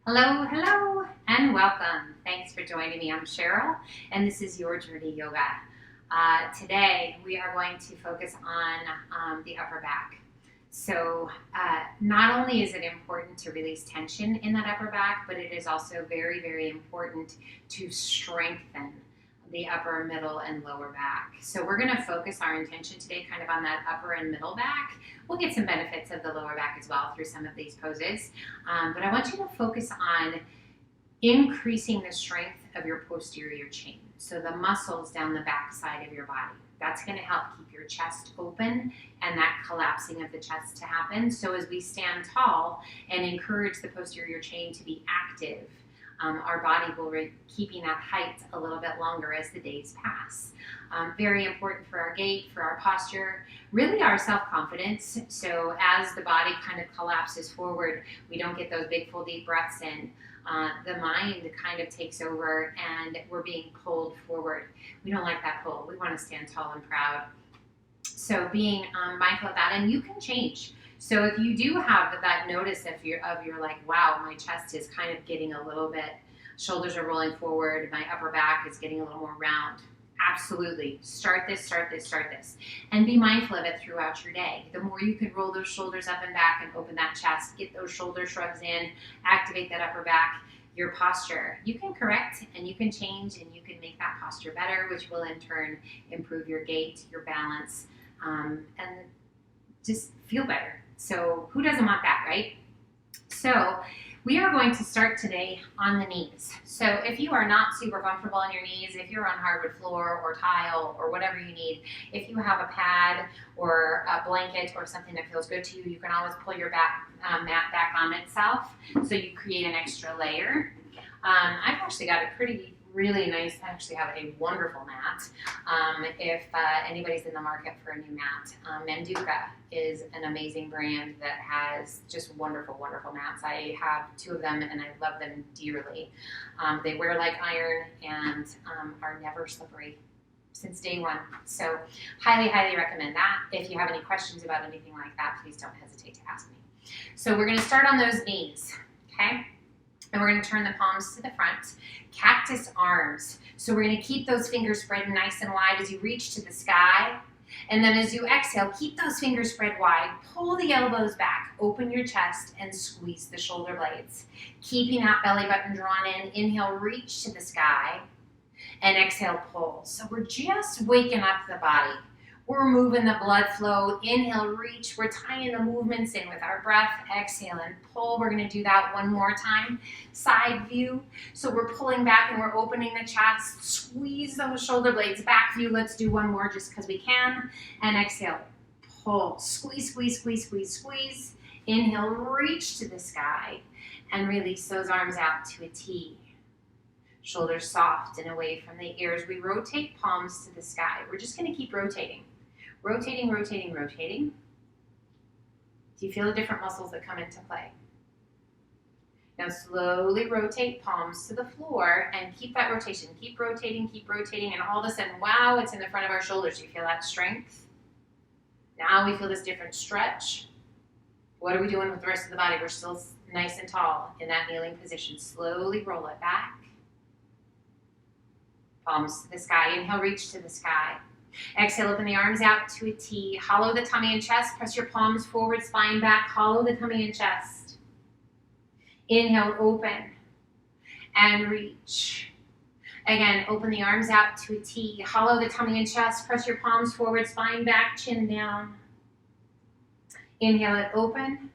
Hello, hello, and welcome. Thanks for joining me. I'm Cheryl, and this is Your Journey Yoga. Today, we are going to focus on the upper back. So, not only is it important to release tension in that upper back, but it is also very, very important to strengthen the upper, middle, and lower back. So we're going to focus our intention today kind of on that upper and middle back. We'll get some benefits of the lower back as well through some of these poses. But I want you to focus on increasing the strength of your posterior chain. So the muscles down the back side of your body. That's going to help keep your chest open and that collapsing of the chest to happen. So as we stand tall and encourage the posterior chain to be active, our body will be keeping that height a little bit longer as the days pass. Very important for our gait, for our posture, really our self-confidence. So as the body kind of collapses forward, we don't get those big full deep breaths in. The mind kind of takes over and we're being pulled forward. We don't like that pull. We want to stand tall and proud. So being mindful of that, and you can change. So if you do have that notice of your like, wow, my chest is kind of getting a little bit, shoulders are rolling forward, my upper back is getting a little more round. Absolutely. Start this. And be mindful of it throughout your day. The more you can roll those shoulders up and back and open that chest, get those shoulder shrugs in, activate that upper back, your posture, you can correct and you can change and you can make that posture better, which will in turn improve your gait, your balance, and just feel better. So who doesn't want that, right? So we are going to start today on the knees. So if you are not super comfortable on your knees, if you're on hardwood floor or tile or whatever you need, if you have a pad or a blanket or something that feels good to you, you can always pull your mat back on itself so you create an extra layer. I've actually got a really nice, I actually have a wonderful mat. If anybody's in the market for a new mat, Manduka is an amazing brand that has just wonderful, wonderful mats. I have 2 of them and I love them dearly. They wear like iron and are never slippery since day one. So highly, highly recommend that. If you have any questions about anything like that, please don't hesitate to ask me. So we're going to start on those knees, okay? And we're going to turn the palms to the front. Cactus arms. So we're going to keep those fingers spread nice and wide as you reach to the sky. And then as you exhale, keep those fingers spread wide. Pull the elbows back. Open your chest and squeeze the shoulder blades. Keeping that belly button drawn in. Inhale, reach to the sky. And exhale, pull. So we're just waking up the body. We're moving the blood flow. Inhale, reach. We're tying the movements in with our breath. Exhale and pull. We're going to do that one more time. Side view. So we're pulling back and we're opening the chest. Squeeze those shoulder blades. Back view. Let's do one more just because we can. And exhale. Pull. Squeeze, squeeze, squeeze, squeeze, squeeze. Inhale, reach to the sky. And release those arms out to a T. Shoulders soft and away from the ears. We rotate palms to the sky. We're just going to keep rotating. Rotating, rotating, rotating. Do you feel the different muscles that come into play? Now slowly rotate palms to the floor and keep that rotation. Keep rotating, and all of a sudden, wow, it's in the front of our shoulders. Do you feel that strength? Now we feel this different stretch. What are we doing with the rest of the body? We're still nice and tall in that kneeling position. Slowly roll it back. Palms to the sky. Inhale, reach to the sky. Exhale, open the arms out to a T. Hollow the tummy and chest. Press your palms forward, spine back. Hollow the tummy and chest. Inhale, open and reach. Again, open the arms out to a T. Hollow the tummy and chest. Press your palms forward, spine back, chin down. Inhale it, open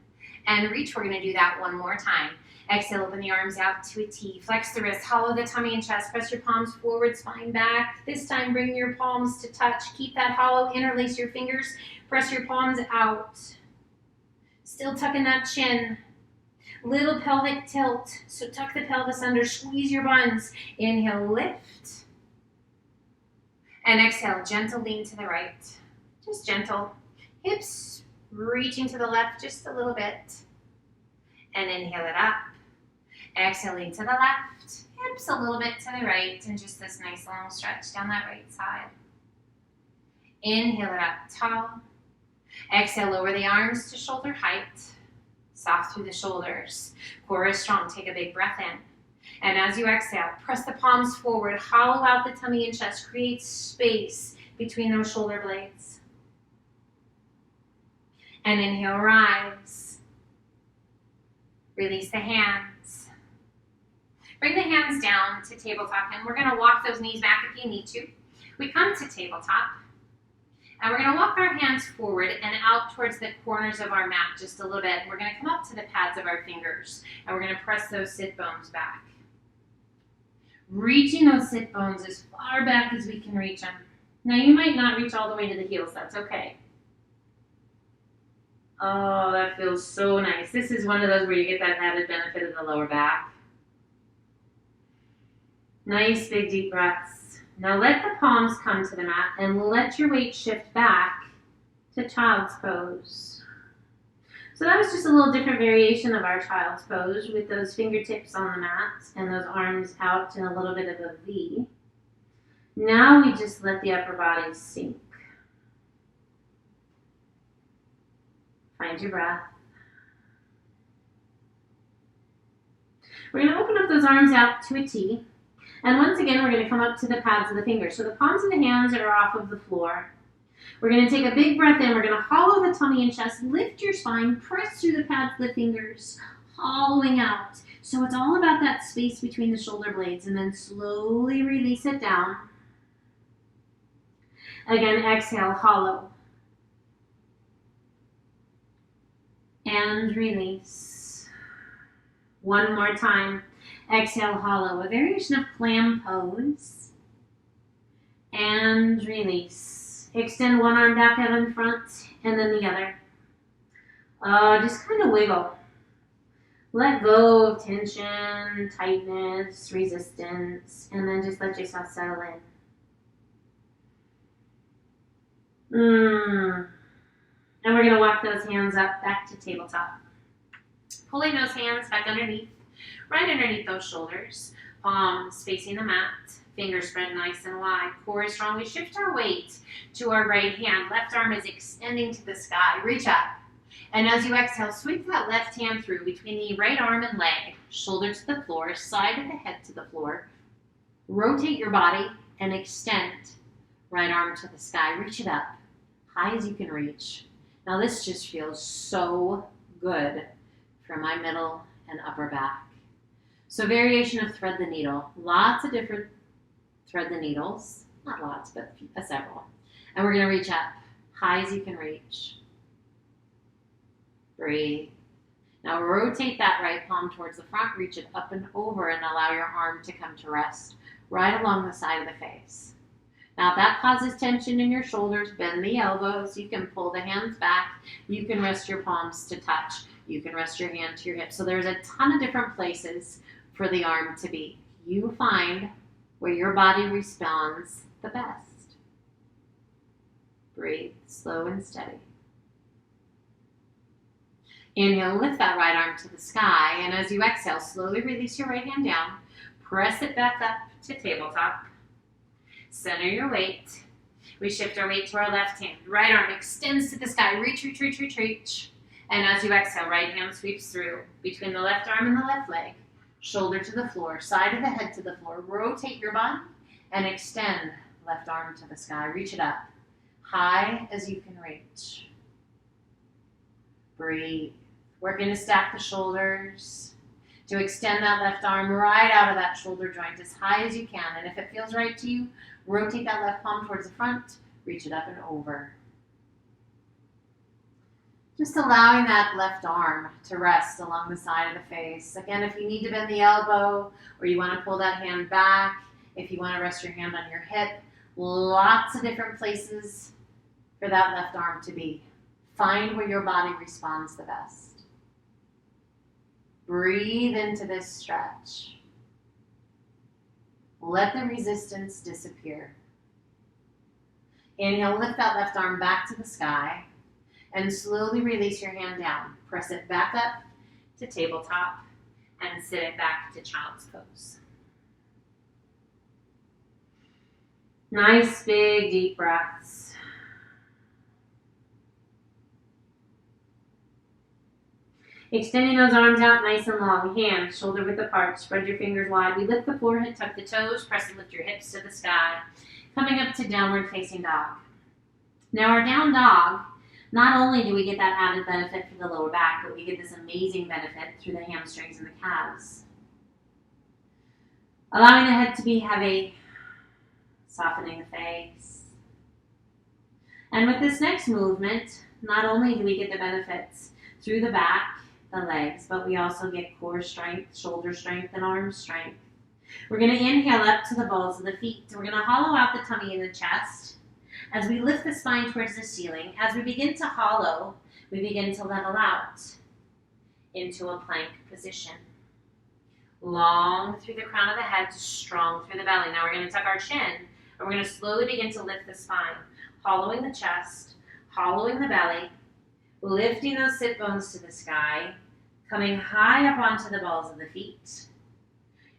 and reach. We're going to do that one more time. Exhale, open the arms out to a T. Flex the wrists, hollow the tummy and chest. Press your palms forward, spine back. This time, bring your palms to touch. Keep that hollow, interlace your fingers. Press your palms out. Still tucking that chin. Little pelvic tilt. So tuck the pelvis under, squeeze your buns. Inhale, lift. And exhale, gentle lean to the right. Just gentle. Hips reaching to the left just a little bit. And inhale it up. Exhaling to the left, hips a little bit to the right, and just this nice long stretch down that right side. Inhale it up tall. Exhale, lower the arms to shoulder height. soft through the shoulders. Core is strong. Take a big breath in. And as you exhale, press the palms forward, hollow out the tummy and chest, create space between those shoulder blades. And inhale, rise. Release the hands. Bring the hands down to tabletop, and we're going to walk those knees back if you need to. We come to tabletop, and we're going to walk our hands forward and out towards the corners of our mat just a little bit. We're going to come up to the pads of our fingers, and we're going to press those sit bones back. Reaching those sit bones as far back as we can reach them. Now, you might not reach all the way to the heels. That's okay. Oh, that feels so nice. This is one of those where you get that added benefit of the lower back. Nice, big, deep breaths. Now let the palms come to the mat and let your weight shift back to child's pose. So that was just a little different variation of our child's pose with those fingertips on the mat and those arms out in a little bit of a V. Now we just let the upper body sink. Find your breath. We're going to open up those arms out to a T. And once again, we're going to come up to the pads of the fingers. So the palms of the hands are off of the floor. We're going to take a big breath in. We're going to hollow the tummy and chest. Lift your spine. Press through the pads of the fingers. Hollowing out. So it's all about that space between the shoulder blades. And then slowly release it down. Again, exhale, hollow. And release. One more time. Exhale, hollow. A variation of clam pose. And release. Extend one arm back out in front and then the other. Just kind of wiggle. Let go of tension, tightness, resistance, and then just let yourself settle in. And we're going to walk those hands up back to tabletop. Pulling those hands back underneath, right underneath those shoulders. Palms facing the mat. Fingers spread nice and wide. Core is strong. We shift our weight to our right hand. Left arm is extending to the sky. Reach up. And as you exhale, sweep that left hand through between the right arm and leg. Shoulder to the floor. Side of the head to the floor. Rotate your body and extend. Right arm to the sky. Reach it up. High as you can reach. Now this just feels so good for my middle and upper back. So variation of thread the needle. Lots of different thread the needles. Not lots, but several. And we're going to reach up. High as you can reach. Breathe. Now rotate that right palm towards the front. Reach it up and over and allow your arm to come to rest right along the side of the face. Now, if that causes tension in your shoulders, bend the elbows. You can pull the hands back. You can rest your palms to touch. You can rest your hand to your hip. So there's a ton of different places for the arm to be. You find where your body responds the best. Breathe slow and steady. Inhale, lift that right arm to the sky. And as you exhale, slowly release your right hand down. Press it back up to tabletop. Center your weight. We shift our weight to our left hand. Right arm extends to the sky. Reach, reach, reach, reach, reach. And as you exhale, right hand sweeps through between the left arm and the left leg. Shoulder to the floor. Side of the head to the floor. Rotate your body and extend left arm to the sky. Reach it up. High as you can reach. Breathe. Working to stack the shoulders. To extend that left arm right out of that shoulder joint as high as you can. And if it feels right to you, rotate that left palm towards the front. Reach it up and over. Just allowing that left arm to rest along the side of the face. Again, if you need to bend the elbow or you want to pull that hand back, if you want to rest your hand on your hip, lots of different places for that left arm to be. Find where your body responds the best. Breathe into this stretch. Let the resistance disappear. Inhale, lift that left arm back to the sky and slowly release your hand down. Press it back up to tabletop and sit it back to child's pose. Nice big deep breaths. Extending those arms out nice and long. Hands shoulder width apart. Spread your fingers wide. We lift the forehead, tuck the toes. Press and lift your hips to the sky. Coming up to downward facing dog. Now our down dog, not only do we get that added benefit for the lower back, but we get this amazing benefit through the hamstrings and the calves. Allowing the head to be heavy. Softening the face. And with this next movement, not only do we get the benefits through the back, the legs, but we also get core strength, shoulder strength, and arm strength. We're going to inhale up to the balls of the feet. We're going to hollow out the tummy and the chest. As we lift the spine towards the ceiling, as we begin to hollow, we begin to level out into a plank position. Long through the crown of the head, strong through the belly. Now we're going to tuck our chin, and we're going to slowly begin to lift the spine, hollowing the chest, hollowing the belly, lifting those sit bones to the sky, coming high up onto the balls of the feet,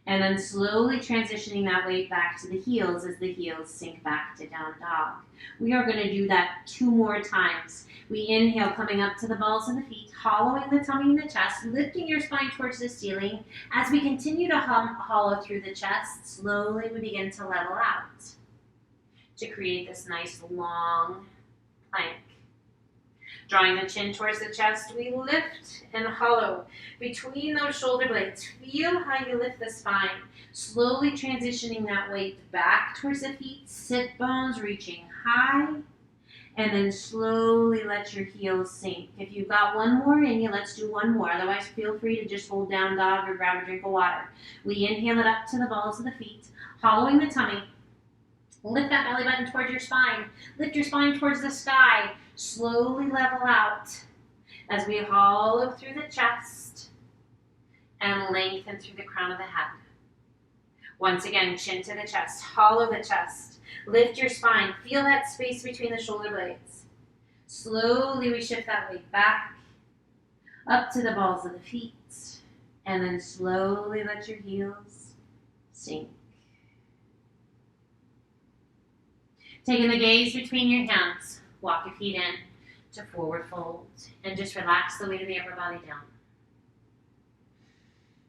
and then slowly transitioning that weight back to the heels as the heels sink back to down dog. We are going to do that 2 more times. We inhale, coming up to the balls of the feet, hollowing the tummy and the chest, lifting your spine towards the ceiling. As we continue to hollow through the chest, slowly we begin to level out to create this nice long plank. Drawing the chin towards the chest, we lift and hollow between those shoulder blades. Feel how you lift the spine, slowly transitioning that weight back towards the feet, sit bones reaching high, and then slowly let your heels sink. If you've got one more in you, let's do one more. Otherwise, feel free to just hold down dog or grab a drink of water. We inhale it up to the balls of the feet, hollowing the tummy. Lift that belly button towards your spine. Lift your spine towards the sky. Slowly level out as we hollow through the chest and lengthen through the crown of the head. Once again, chin to the chest, hollow the chest. Lift your spine. Feel that space between the shoulder blades. Slowly we shift that weight back up to the balls of the feet, and then slowly let your heels sink. Taking the gaze between your hands, walk your feet in to forward fold, and just relax the weight of the upper body down.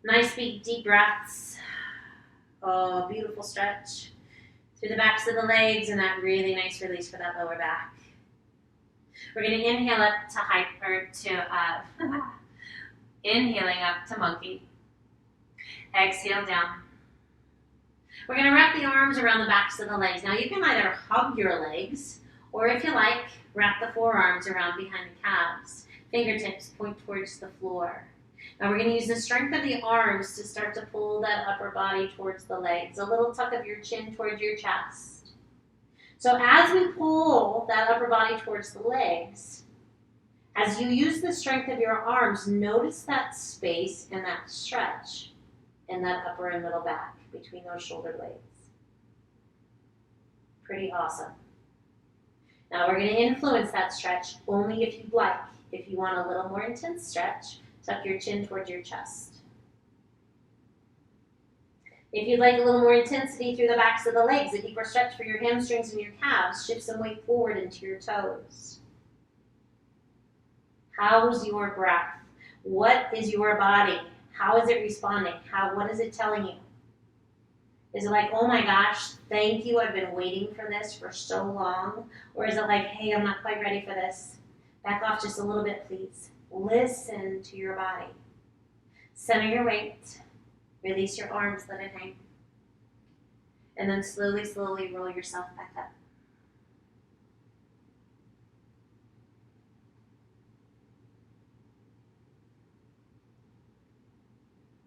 Nice big deep breaths. Oh, beautiful stretch through the backs of the legs, and that really nice release for that lower back. We're going to inhale up to inhaling up to monkey. Exhale down. We're going to wrap the arms around the backs of the legs. Now you can either hug your legs, or if you like, wrap the forearms around behind the calves. Fingertips point towards the floor. Now we're going to use the strength of the arms to start to pull that upper body towards the legs. A little tuck of your chin towards your chest. So as we pull that upper body towards the legs, as you use the strength of your arms, notice that space and that stretch in that upper and middle back between those shoulder blades. Pretty awesome. Now we're going to influence that stretch only if you'd like. If you want a little more intense stretch, tuck your chin towards your chest. If you'd like a little more intensity through the backs of the legs, a deeper stretch for your hamstrings and your calves, shift some weight forward into your toes. How's your breath? What is your body? How is it responding? What is it telling you? Is it like, oh my gosh, thank you, I've been waiting for this for so long? Or is it like, hey, I'm not quite ready for this. Back off just a little bit, please. Listen to your body. Center your weight. Release your arms, let it hang. And then slowly, slowly roll yourself back up.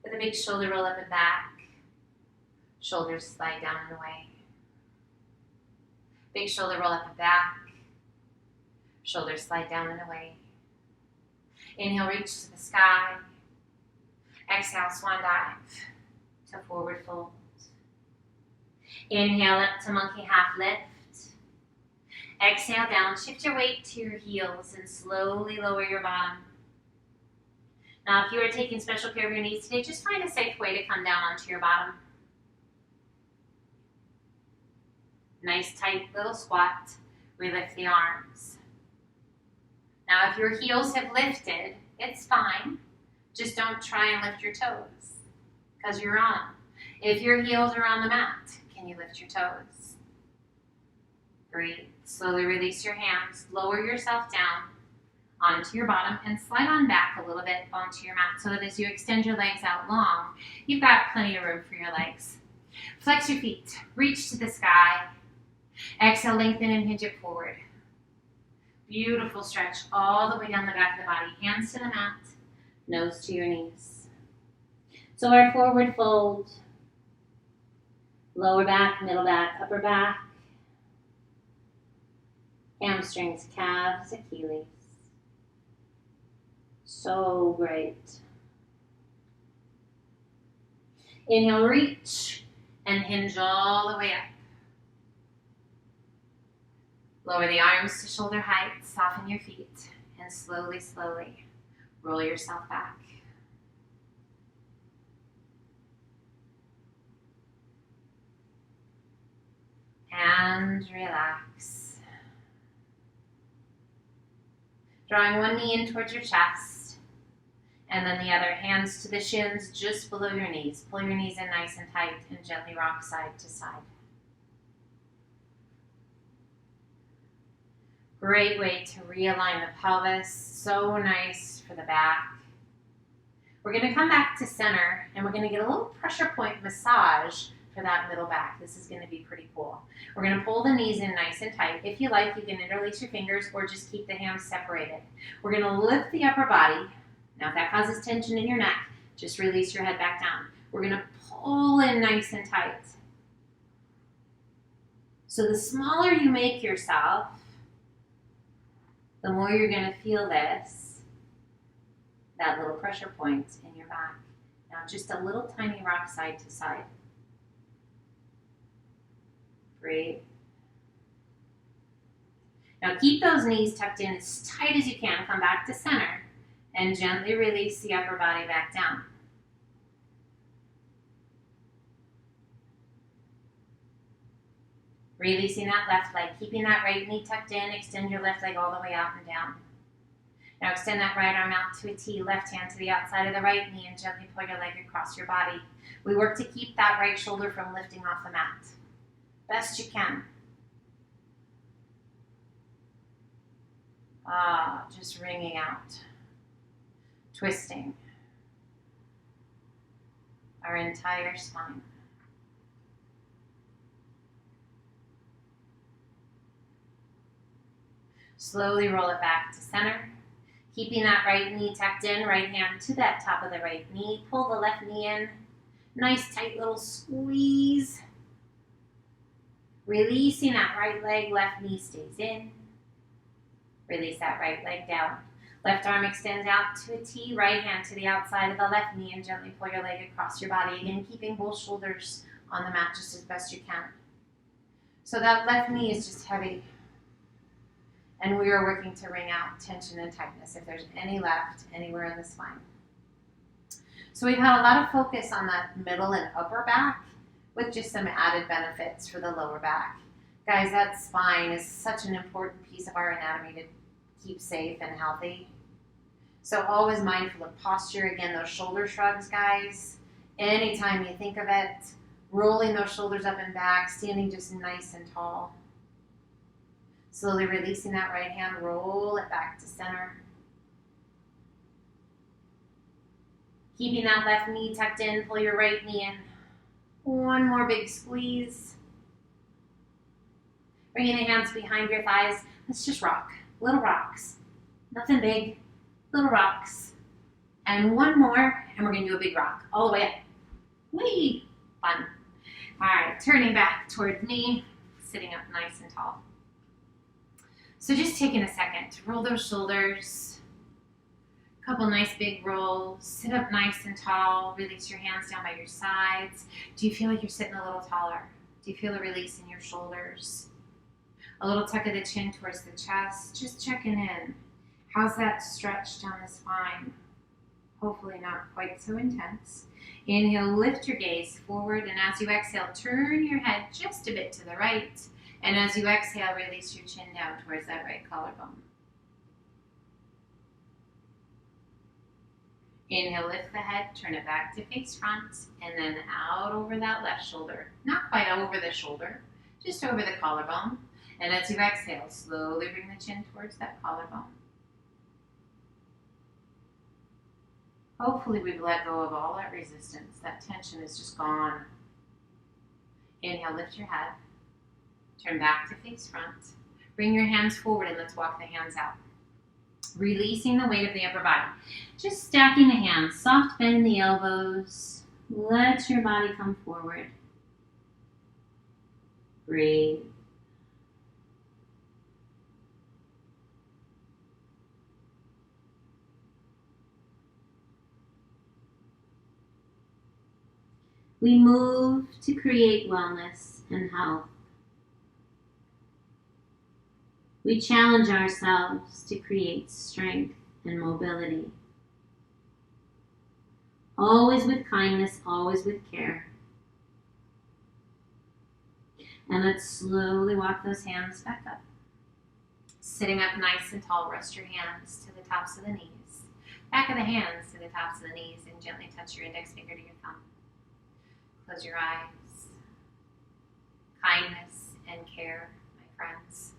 With a big shoulder roll up and back. Shoulders slide down and away. Big shoulder roll up and back. Shoulders slide down and away. Inhale, reach to the sky. Exhale, swan dive to forward fold. Inhale up to monkey half lift. Exhale down, shift your weight to your heels and slowly lower your bottom. Now if you are taking special care of your knees today, just find a safe way to come down onto your bottom. Nice tight little squat. We lift the arms. Now if your heels have lifted, it's fine. Just don't try and lift your toes because you're on. If your heels are on the mat, can you lift your toes? Breathe. Slowly release your hands. Lower yourself down onto your bottom and slide on back a little bit onto your mat so that as you extend your legs out long, you've got plenty of room for your legs. Flex your feet. Reach to the sky. Exhale, lengthen and hinge it forward. Beautiful stretch all the way down the back of the body. Hands to the mat, nose to your knees. So our forward fold, lower back, middle back, upper back, hamstrings, calves, Achilles. So great. Inhale, reach and hinge all the way up. Lower the arms to shoulder height, soften your feet, and slowly, slowly roll yourself back. And relax. Drawing one knee in towards your chest, and then the other, hands to the shins just below your knees. Pull your knees in nice and tight and gently rock side to side. Great way to realign the pelvis. So nice for the back. We're going to come back to center and we're going to get a little pressure point massage for that middle back. This is going to be pretty cool. We're going to pull the knees in nice and tight. If you like, you can interlace your fingers or just keep the hands separated. We're going to lift the upper body. Now if that causes tension in your neck, just release your head back down. We're going to pull in nice and tight. So the smaller you make yourself, the more you're going to feel this, that little pressure point in your back. Now just a little tiny rock side to side. Breathe. Now keep those knees tucked in as tight as you can. Come back to center and gently release the upper body back down. Releasing that left leg, keeping that right knee tucked in, extend your left leg all the way out and down. Now extend that right arm out to a T, left hand to the outside of the right knee and gently pull your leg across your body. We work to keep that right shoulder from lifting off the mat. Best you can. Just wringing out, twisting our entire spine. Slowly roll it back to center. Keeping that right knee tucked in, right hand to that top of the right knee. Pull the left knee in. Nice tight little squeeze. Releasing that right leg, left knee stays in. Release that right leg down. Left arm extends out to a T, right hand to the outside of the left knee and gently pull your leg across your body. Again, keeping both shoulders on the mat just as best you can. So that left knee is just heavy. And we are working to wring out tension and tightness if there's any left anywhere in the spine. So we've had a lot of focus on that middle and upper back with just some added benefits for the lower back. Guys, that spine is such an important piece of our anatomy to keep safe and healthy. So always mindful of posture. Again, those shoulder shrugs, guys. Anytime you think of it, rolling those shoulders up and back, standing just nice and tall. Slowly releasing that right hand, roll it back to center. Keeping that left knee tucked in, pull your right knee in. One more big squeeze. Bringing the hands behind your thighs. Let's just rock. Little rocks. Nothing big. Little rocks. And one more, and we're going to do a big rock. All the way up. Whee! Fun. All right, turning back towards me. Sitting up nice and tall. So just taking a second to roll those shoulders. A couple nice big rolls. Sit up nice and tall. Release your hands down by your sides. Do you feel like you're sitting a little taller? Do you feel a release in your shoulders? A little tuck of the chin towards the chest. Just checking in. How's that stretch down the spine? Hopefully not quite so intense. Inhale, lift your gaze forward, and as you exhale, turn your head just a bit to the right. And as you exhale, release your chin down towards that right collarbone. Inhale, lift the head, turn it back to face front, and then out over that left shoulder. Not quite over the shoulder, just over the collarbone. And as you exhale, slowly bring the chin towards that collarbone. Hopefully we've let go of all that resistance. That tension is just gone. Inhale, lift your head. Turn back to face front. Bring your hands forward and let's walk the hands out. Releasing the weight of the upper body. Just stacking the hands. Soft bend in the elbows. Let your body come forward. Breathe. We move to create wellness and health. We challenge ourselves to create strength and mobility. Always with kindness, always with care. And let's slowly walk those hands back up. Sitting up nice and tall, rest your hands to the tops of the knees. Back of the hands to the tops of the knees and gently touch your index finger to your thumb. Close your eyes. Kindness and care, my friends.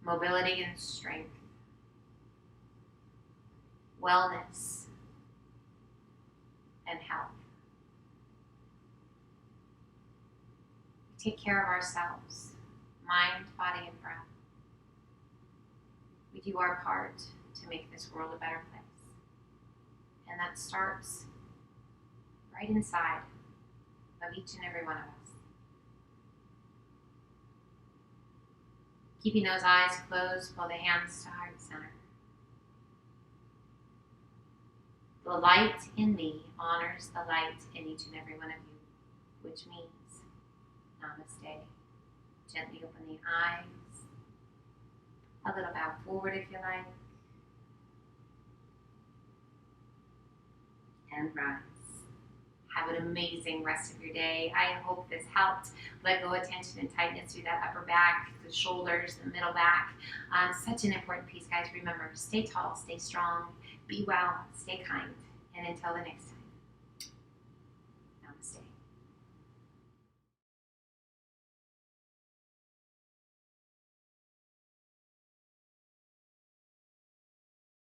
Mobility and strength. Wellness and health. We take care of ourselves, mind, body, and breath. We do our part to make this world a better place. And that starts right inside of each and every one of us. Keeping those eyes closed, pull the hands to heart center. The light in me honors the light in each and every one of you, which means Namaste. Gently open the eyes. A little bow forward if you like. And rise. Have an amazing rest of your day. I hope this helped. Let go of tension and tightness through that upper back, the shoulders, the middle back. Such an important piece, guys. Remember, stay tall, stay strong, be well, stay kind. And until the next time.